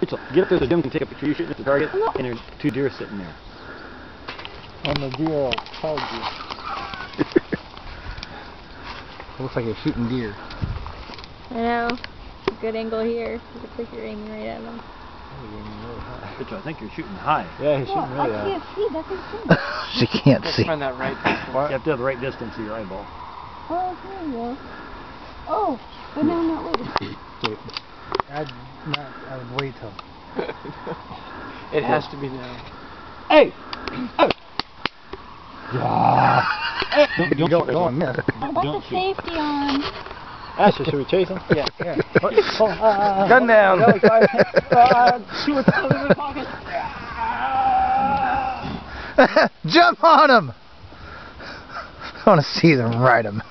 Rachel, get up there so Jim can take a picture. You're shooting at the target, and there's 2 deer sitting there. And the deer will charge you. It looks like you're shooting deer. I know. Good angle here. It looks like you're aiming right at them. Rachel, I think you're shooting high. Yeah, he's shooting really high. I can't see. That's insane. She can't see. Find that right distance. You have to have the right distance of your eyeball. Oh, there you go. Oh, but no, not wait. Wait. I would wait till. It has to be now. Hey! Yeah. Don't miss. What about the safety on? Asher, should we chase him? Yeah. Gun down. Shoot it out of the pocket. Jump on him. I want to see them ride him.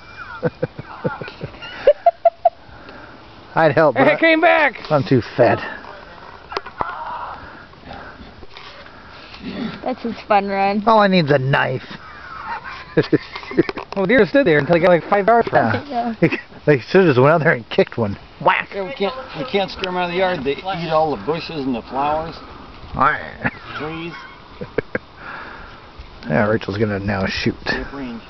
I'd help, but I came back. I'm too fat. That's his fun run. All I need is a knife. Well, deer stood there until he got like 5 yards from it. Yeah. They should have just went out there and kicked one. Whack! Yeah, we can't scare them out of the yard. They eat all the bushes and the flowers, trees. Yeah, Rachel's gonna now shoot. Safe range.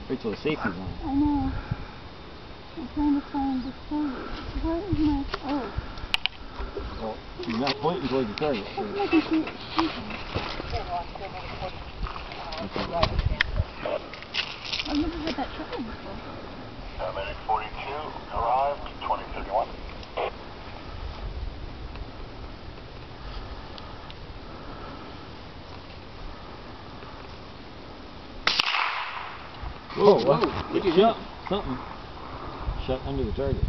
Rachel, the safety's on. I know. I'm trying to find the target. Where is my... Oh. Well, you're not pointing towards the target. So. I can see it. I wonder what that truck is for. Medic 42 arrived, 2031. Whoa, whoa. Good jump. Something shot under the target.